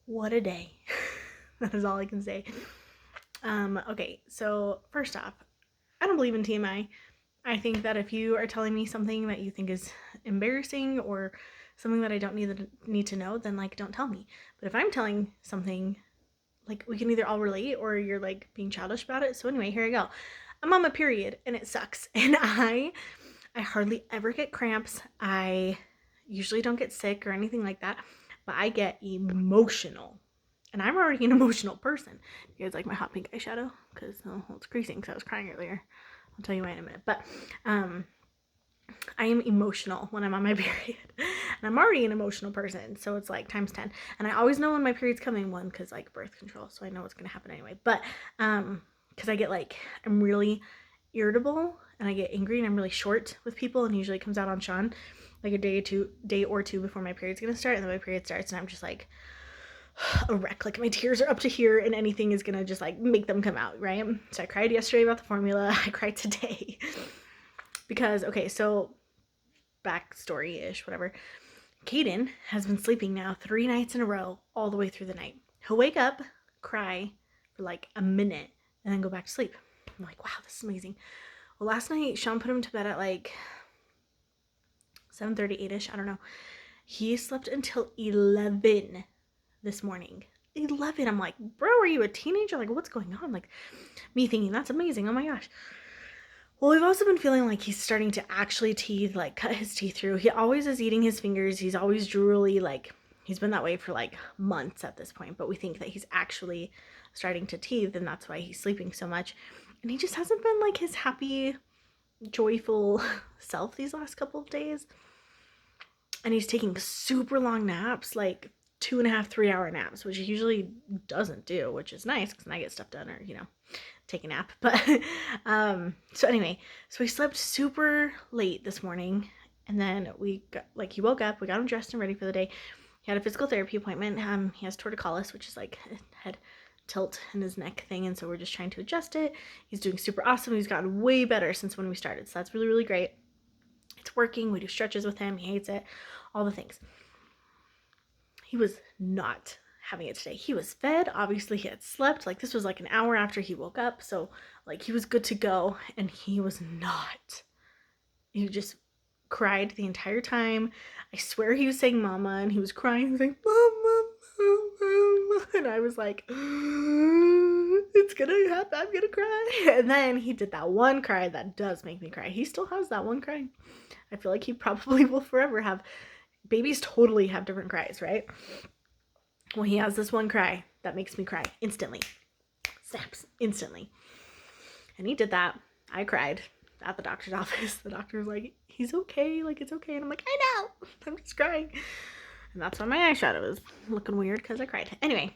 What a day. That is all I can say. Okay, so first off, I don't believe in TMI. I think that if you are telling me something that you think is embarrassing or something that I don't need to know, then like don't tell me. But if I'm telling something, like we can either all relate or you're like being childish about it. So anyway, here I go. I'm on my period and it sucks. And I hardly ever get cramps. I usually don't get sick or anything like that, but I get emotional. And I'm already an emotional person. You guys like my hot pink eyeshadow? Because it's creasing because I was crying earlier. I'll tell you why in a minute. But I am emotional when I'm on my period. And I'm already an emotional person, so it's like times 10. And I always know when my period's coming, one, because like birth control, so I know what's going to happen anyway. But because I get like, I'm really irritable and I get angry and I'm really short with people, and usually it comes out on Sean like a day or two before my period's going to start. And then my period starts and I'm just like a wreck. Like my tears are up to here and anything is gonna just like make them come out, right? So I cried yesterday about the formula. I cried today because, okay, so backstory-ish, whatever. Kadin has been sleeping now 3 nights in a row all the way through the night. He'll wake up, cry for like a minute, and then go back to sleep. I'm like, wow, this is amazing. Well, last night Sean put him to bed at like 7:30, 8ish, I don't know. He slept until 11 this morning. 11. I'm like, bro, are you a teenager? Like, what's going on? Like, me thinking, that's amazing. Oh my gosh. Well, we've also been feeling like he's starting to actually teeth, like cut his teeth through. He always is eating his fingers. He's always drooly. Like, he's been that way for like months at this point. But we think that he's actually starting to teeth, and that's why he's sleeping so much. And he just hasn't been like his happy, joyful self these last couple of days. And he's taking super long naps, like 2.5, 3 hour naps, which he usually doesn't do, which is nice because then I get stuff done or, take a nap. But so anyway, so we slept super late this morning, and then he woke up, we got him dressed and ready for the day. He had a physical therapy appointment. He has torticollis, which is like a head tilt in his neck thing, and so we're just trying to adjust it. He's doing super awesome. He's gotten way better since when we started, so that's really, really great. It's working. We do stretches with him. He hates it. All the things. He was not having it today. He was fed. Obviously, he had slept. Like, this was like an hour after he woke up. So, like, he was good to go. And he was not. He just cried the entire time. I swear he was saying mama, and he was crying. He was like, mama, mama. And I was like, it's gonna happen. I'm gonna cry. And then he did that one cry that does make me cry. He still has that one cry. I feel like he probably will forever have. Babies totally have different cries, right? Well, he has this one cry that makes me cry instantly. Snaps instantly. And he did that. I cried at the doctor's office. The doctor was like, he's okay. Like, it's okay. And I'm like, I know. I'm just crying. And that's why my eyeshadow is looking weird because I cried. Anyway,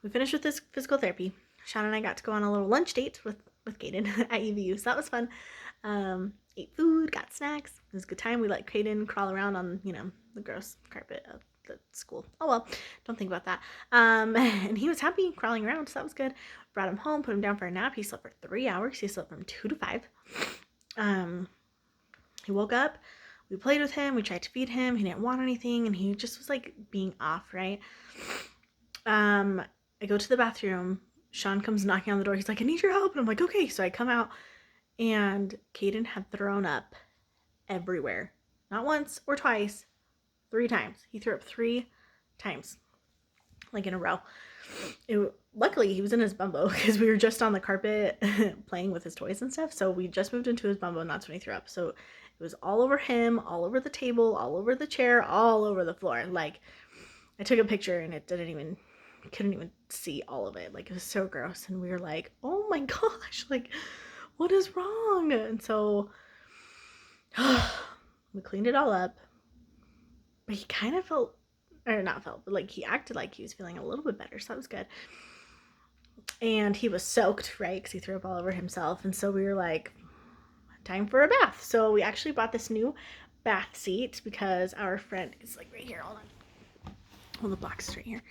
we finished with this physical therapy. Sean and I got to go on a little lunch date with Kadin at EVU. So that was fun. Ate food, got snacks. It was a good time. We let Kadin crawl around on, the gross carpet of the school. Oh well, don't think about that. And he was happy crawling around, so that was good. Brought him home, put him down for a nap. He slept for 3 hours. He slept from 2 to 5. He woke up. We played with him. We tried to feed him. He didn't want anything, and he just was like being off, right? I go to the bathroom. Sean comes knocking on the door. He's like, I need your help. And I'm like, okay. So I come out, and Kadin had thrown up everywhere. Not once or twice, 3 times. He threw up 3 times, like in a row. Luckily, he was in his bumbo because we were just on the carpet playing with his toys and stuff. So we just moved into his bumbo, and that's when he threw up. So it was all over him, all over the table, all over the chair, all over the floor. Like, I took a picture and it couldn't even see all of it. Like, it was so gross. And we were like, oh my gosh, like, what is wrong? And so we cleaned it all up. But he kind of but like he acted like he was feeling a little bit better. So that was good. And he was soaked, right? Because he threw up all over himself. And so we were like, time for a bath. So we actually bought this new bath seat because our friend is like right here. Hold on. Hold the box straight here.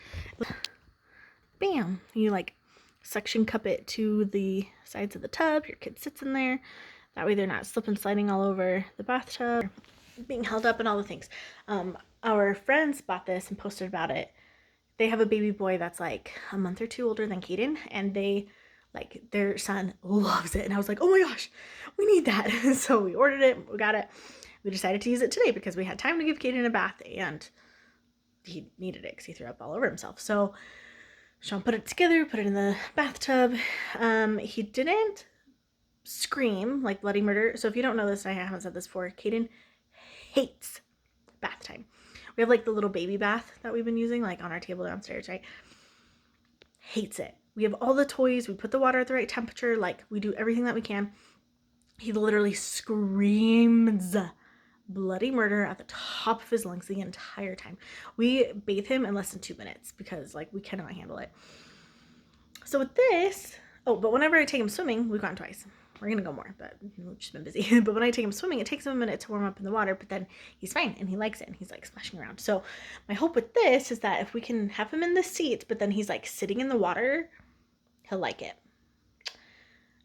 Bam. You like suction cup it to the sides of the tub. Your kid sits in there. That way they're not slip and sliding all over the bathtub. being held up and all the things. Our friends bought this and posted about it. They have a baby boy that's like a month or two older than Kadin, and they like their son loves it. And I was like, oh my gosh, we need that. So we ordered it, we got it. We decided to use it today because we had time to give Kadin a bath, and he needed it because he threw up all over himself. So Sean put it together, put it in the bathtub. He didn't scream like bloody murder. So if you don't know this, I haven't said this before, Kadin hates bath time. We have like the little baby bath that we've been using like on our table downstairs, right? Hates it. We have all the toys. We put the water at the right temperature. Like we do everything that we can. He literally screams bloody murder at the top of his lungs the entire time. We bathe him in less than 2 minutes because like we cannot handle it. So with this, but whenever I take him swimming, we've gone twice. We're gonna go more, but we've just been busy. But when I take him swimming, it takes him a minute to warm up in the water, but then he's fine and he likes it and he's like splashing around. So my hope with this is that if we can have him in the seat, but then he's like sitting in the water, he'll like it.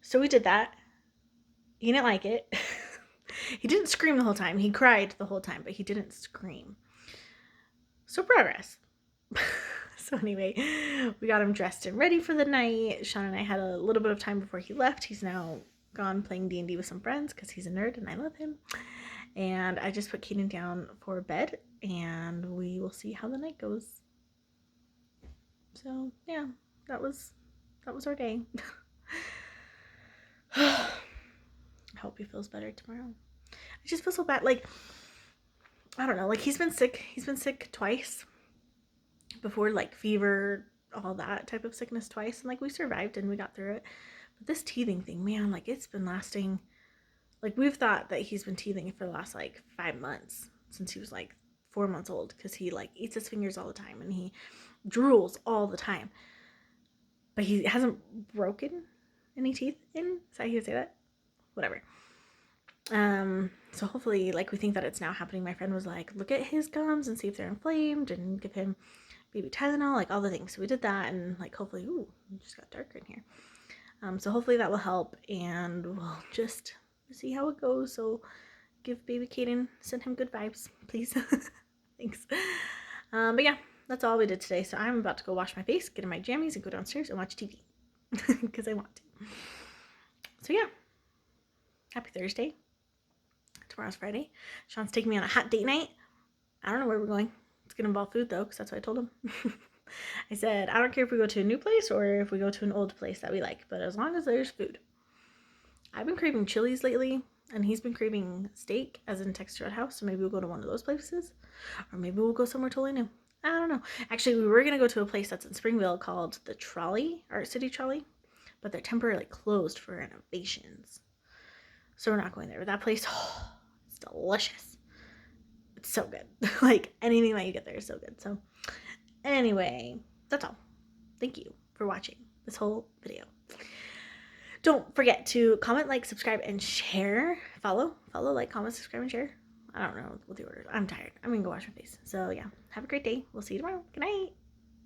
So we did that. He didn't like it. He didn't scream the whole time. He cried the whole time, but he didn't scream. So progress. So anyway, we got him dressed and ready for the night. Sean and I had a little bit of time before he left. He's now gone playing D&D with some friends because he's a nerd and I love him. And I just put Kadin down for bed and we will see how the night goes. So yeah, that was our day. I hope he feels better tomorrow. I just feel so bad. Like, I don't know. Like, he's been sick. He's been sick twice before, like fever, all that type of sickness twice. And like we survived and we got through it. But this teething thing, man, like it's been lasting. Like we've thought that he's been teething for the last like 5 months since he was like 4 months old because he like eats his fingers all the time and he drools all the time. But he hasn't broken any teeth in. Is that how you say that? Whatever. So hopefully, like we think that it's now happening. My friend was like, look at his gums and see if they're inflamed and give him baby Tylenol, like all the things. So we did that and like hopefully, it just got darker in here. So hopefully that will help and we'll just see how it goes. So give baby Kadin, send him good vibes, please. Thanks. But yeah, that's all we did today. So I'm about to go wash my face, get in my jammies and go downstairs and watch TV because I want to. So yeah, happy Thursday. Tomorrow's Friday. Sean's taking me on a hot date night. I don't know where we're going. It's going to involve food though, because that's what I told him. I said, I don't care if we go to a new place or if we go to an old place that we like, but as long as there's food. I've been craving Chili's lately, and he's been craving steak, as in Texas Roadhouse, so maybe we'll go to one of those places, or maybe we'll go somewhere totally new. I don't know. Actually, we were going to go to a place that's in Springville called the Trolley, Art City Trolley, but they're temporarily closed for renovations. So we're not going there. But that place, it's delicious. It's so good. Like anything that you get there is so good. So anyway, that's all. Thank you for watching this whole video. Don't forget to comment, like, subscribe, and share. Follow, like, comment, subscribe, and share. I don't know what the order is. I'm tired. I'm going to go wash my face. So yeah, have a great day. We'll see you tomorrow. Good night.